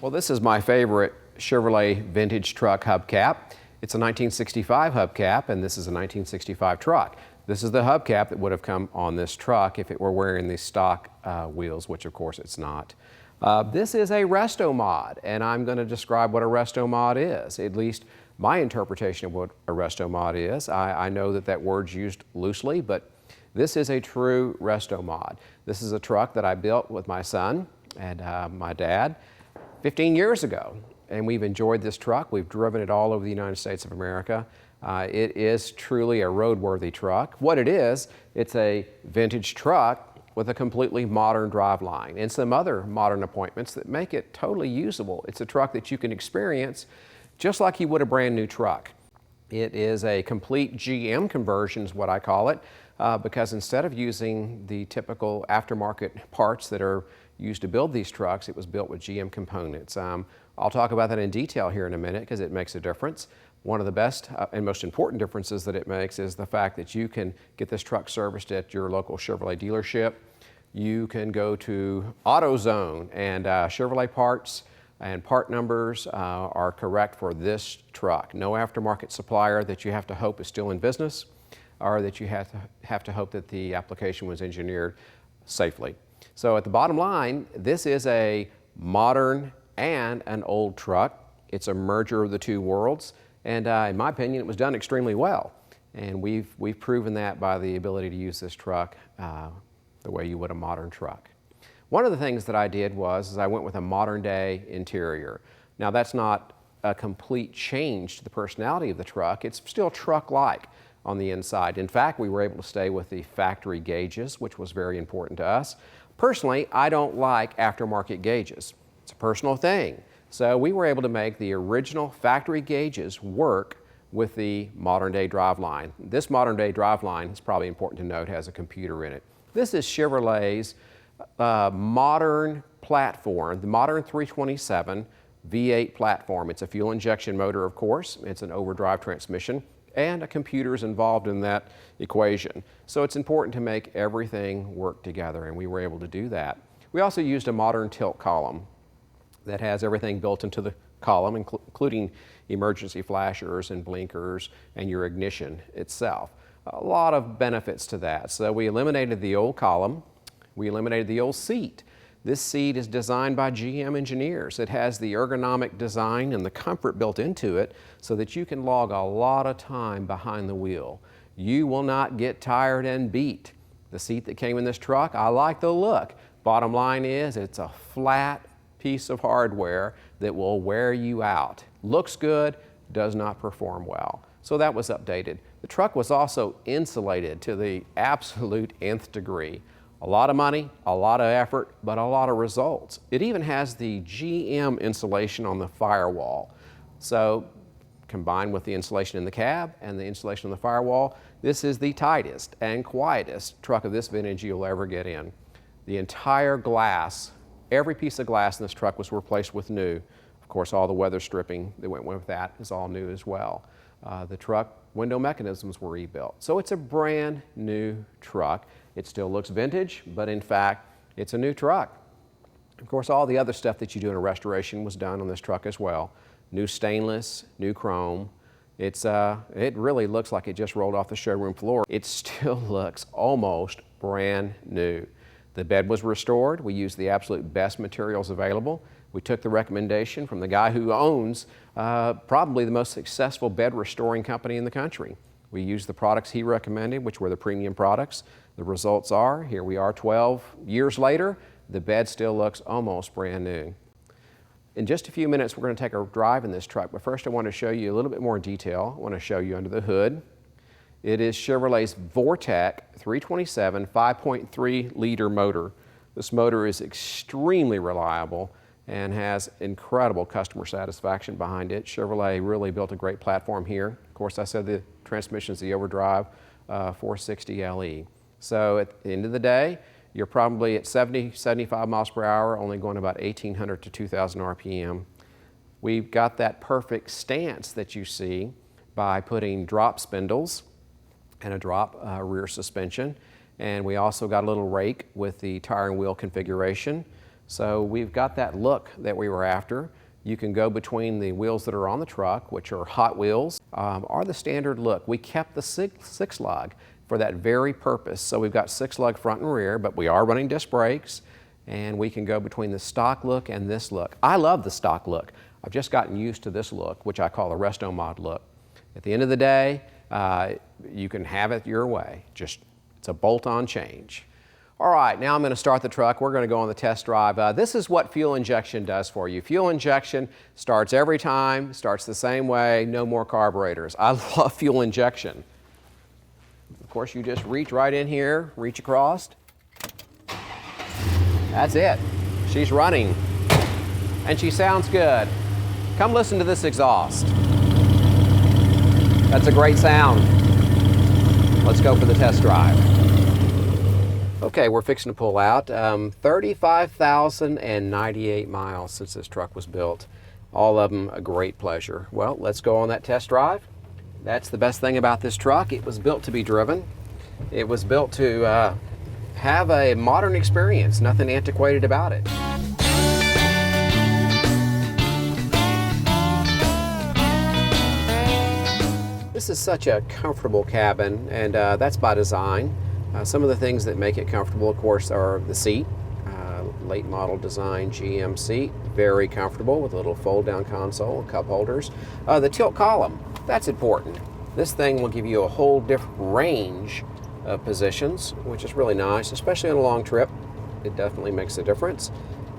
Well, this is my favorite Chevrolet vintage truck hubcap. It's a 1965 hubcap, and this is a 1965 truck. This is the hubcap that would have come on this truck if it were wearing the stock wheels, which of course it's not. This is a RESTO-MOD, and I'm going to describe what a RESTO-MOD is, at least my interpretation of what a RESTO-MOD is. I know that that word's used loosely, but this is a true RESTO-MOD. This is a truck that I built with my son and my dad 15 years ago, and we've enjoyed this truck. We've driven it all over the United States of America. It is truly a roadworthy truck. What it is, it's a vintage truck with a completely modern driveline and some other modern appointments that make it totally usable. It's a truck that you can experience just like you would a brand new truck. It is a complete GM conversion is what I call it, because instead of using the typical aftermarket parts that are used to build these trucks, it was built with GM components. I'll talk about that in detail here in a minute because it makes a difference. One of the best and most important differences that it makes is the fact that you can get this truck serviced at your local Chevrolet dealership. You can go to AutoZone, and Chevrolet parts and part numbers are correct for this truck. No aftermarket supplier that you have to hope is still in business, or that you have to hope that the application was engineered safely. So at the bottom line, this is a modern and an old truck. It's a merger of the two worlds, and in my opinion, it was done extremely well. And we've proven that by the ability to use this truck the way you would a modern truck. One of the things that I did was I went with a modern day interior. Now that's not a complete change to the personality of the truck. It's still truck-like on the inside. In fact, we were able to stay with the factory gauges, which was very important to us. Personally, I don't like aftermarket gauges. It's a personal thing. So we were able to make the original factory gauges work with the modern day driveline. This modern day driveline, it's probably important to note, has a computer in it. This is Chevrolet's modern platform, the modern 327 V8 platform. It's a fuel injection motor, of course. It's an overdrive transmission, and a computer is involved in that equation. So it's important to make everything work together, and we were able to do that. We also used a modern tilt column that has everything built into the column, including emergency flashers and blinkers and your ignition itself. A lot of benefits to that. So we eliminated the old column. We eliminated the old seat. This seat is designed by GM engineers. It has the ergonomic design and the comfort built into it so that you can log a lot of time behind the wheel. You will not get tired and beat. The seat that came in this truck, I like the look. Bottom line is it's a flat piece of hardware that will wear you out. Looks good, does not perform well. So that was updated. The truck was also insulated to the absolute nth degree. A lot of money, a lot of effort, but a lot of results. It even has the GM insulation on the firewall. So combined with the insulation in the cab and the insulation on the firewall, this is the tightest and quietest truck of this vintage you'll ever get in. The entire glass, every piece of glass in this truck was replaced with new. Of course, all the weather stripping that went with that is all new as well. The truck window mechanisms were rebuilt. So it's a brand new truck. It still looks vintage, but in fact, it's a new truck. Of course, all the other stuff that you do in a restoration was done on this truck as well. New stainless, new chrome. It really looks like it just rolled off the showroom floor. It still looks almost brand new. The bed was restored. We used the absolute best materials available. We took the recommendation from the guy who owns probably the most successful bed restoring company in the country. We used the products he recommended, which were the premium products. The results are, here we are 12 years later, the bed still looks almost brand new. In just a few minutes, we're going to take a drive in this truck, but first I want to show you a little bit more detail. I want to show you under the hood. It is Chevrolet's Vortec 327 5.3 liter motor. This motor is extremely reliable and has incredible customer satisfaction behind it. Chevrolet really built a great platform here. Of course, I said the transmission is the overdrive 460 LE. So at the end of the day, you're probably at 70, 75 miles per hour, only going about 1,800 to 2,000 RPM. We've got that perfect stance that you see by putting drop spindles and a drop rear suspension. And we also got a little rake with the tire and wheel configuration. So we've got that look that we were after. You can go between the wheels that are on the truck, which are Hot Wheels, or the standard look. We kept the six lug for that very purpose. So we've got 6-lug front and rear, but we are running disc brakes, and we can go between the stock look and this look. I love the stock look. I've just gotten used to this look, which I call the RESTO-MOD look. At the end of the day, you can have it your way. Just, it's a bolt-on change. All right, now I'm going to start the truck. We're going to go on the test drive. This is what fuel injection does for you. Fuel injection starts every time, starts the same way, no more carburetors. I love fuel injection. Of course, you just reach right in here, reach across. That's it. She's running, and she sounds good. Come listen to this exhaust. That's a great sound. Let's go for the test drive. Okay, we're fixing to pull out. 35,098 miles since this truck was built. All of them a great pleasure. Well, let's go on that test drive. That's the best thing about this truck. It was built to be driven. It was built to have a modern experience, nothing antiquated about it. This is such a comfortable cabin, and that's by design. Some of the things that make it comfortable, of course, are the seat. Late model design GM seat, very comfortable with a little fold down console, cup holders. The tilt column, that's important. This thing will give you a whole different range of positions, which is really nice, especially on a long trip. It definitely makes a difference.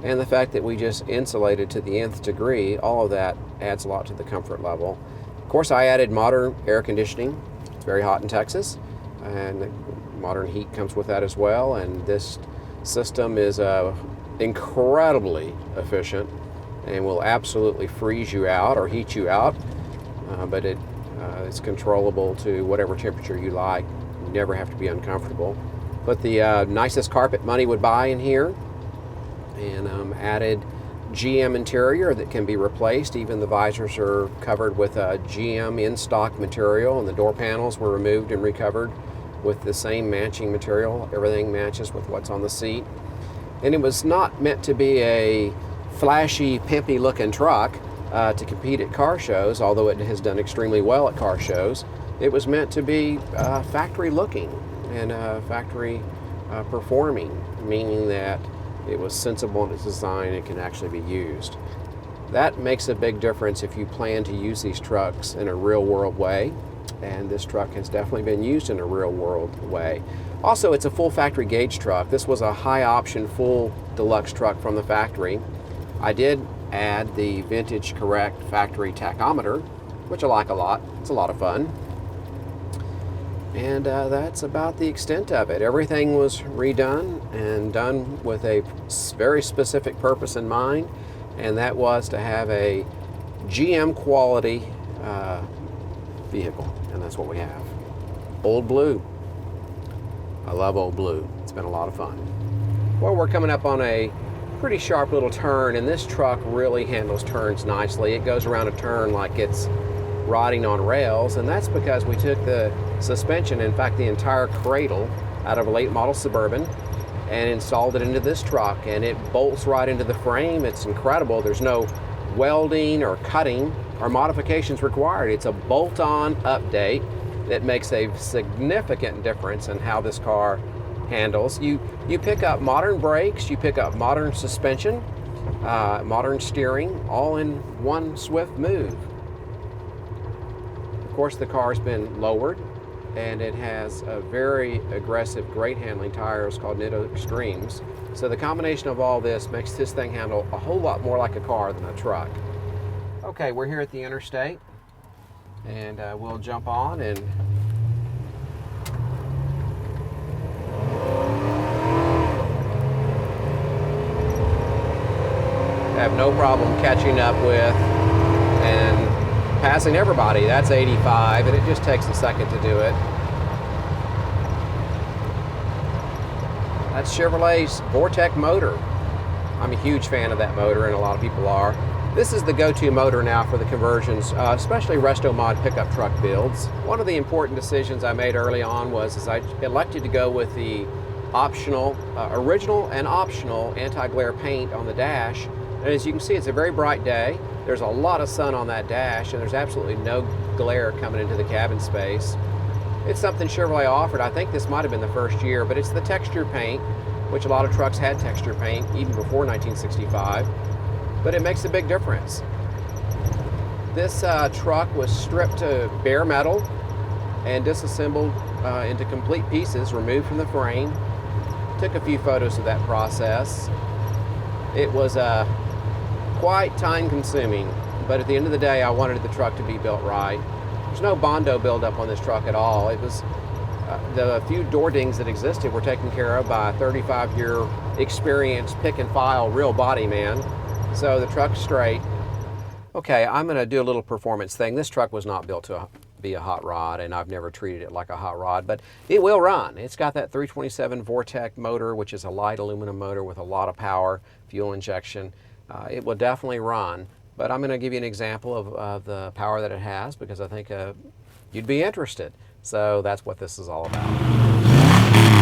And the fact that we just insulated to the nth degree, all of that adds a lot to the comfort level. Of course, I added modern air conditioning. It's very hot in Texas, and modern heat comes with that as well. And this system is incredibly efficient and will absolutely freeze you out or heat you out, but it's controllable to whatever temperature you like. You never have to be uncomfortable. Put the nicest carpet money would buy in here, and added GM interior that can be replaced. Even the visors are covered with GM in-stock material, and the door panels were removed and recovered with the same matching material. Everything matches with what's on the seat. And it was not meant to be a flashy, pimpy looking truck to compete at car shows, although it has done extremely well at car shows. It was meant to be factory looking and factory performing, meaning that it was sensible in its design and can actually be used. That makes a big difference if you plan to use these trucks in a real world way, and this truck has definitely been used in a real world way. Also, it's a full factory gauge truck. This was a high option full deluxe truck from the factory. I did add the vintage correct factory tachometer, which I like a lot. It's a lot of fun. And that's about the extent of it. Everything was redone and done with a very specific purpose in mind, and that was to have a GM quality vehicle, and that's what we have. Old Blue. I love Old Blue. It's been a lot of fun. Well, we're coming up on a pretty sharp little turn, and this truck really handles turns nicely. It goes around a turn like it's riding on rails, and that's because we took the suspension, in fact the entire cradle, out of a late model Suburban and installed it into this truck, and it bolts right into the frame. It's incredible. There's no welding or cutting or modifications required. It's a bolt-on update that makes a significant difference in how this car handles. You pick up modern brakes, you pick up modern suspension, modern steering, all in one swift move. Of course, the car's been lowered, and it has a very aggressive, great handling tires called Nitto Extremes. So the combination of all this makes this thing handle a whole lot more like a car than a truck. Okay, we're here at the interstate, and we'll jump on and have no problem catching up with and passing everybody. That's 85, and it just takes a second to do it. That's Chevrolet's Vortec motor. I'm a huge fan of that motor, and a lot of people are. This is the go-to motor now for the conversions, especially RESTO-MOD pickup truck builds. One of the important decisions I made early on was I elected to go with the optional, original and optional anti-glare paint on the dash. And as you can see, it's a very bright day. There's a lot of sun on that dash, and there's absolutely no glare coming into the cabin space. It's something Chevrolet offered. I think this might have been the first year, but it's the texture paint, which a lot of trucks had texture paint even before 1965, but it makes a big difference. This truck was stripped to bare metal and disassembled into complete pieces, removed from the frame. Took a few photos of that process. It was quite time consuming, but at the end of the day, I wanted the truck to be built right. There's no Bondo buildup on this truck at all. It was the few door dings that existed were taken care of by a 35-year experienced pick and file real body man. So the truck's straight. Okay, I'm gonna do a little performance thing. This truck was not built to be a hot rod, and I've never treated it like a hot rod, but it will run. It's got that 327 Vortec motor, which is a light aluminum motor with a lot of power, fuel injection. It will definitely run, but I'm gonna give you an example of the power that it has because I think you'd be interested. So that's what this is all about.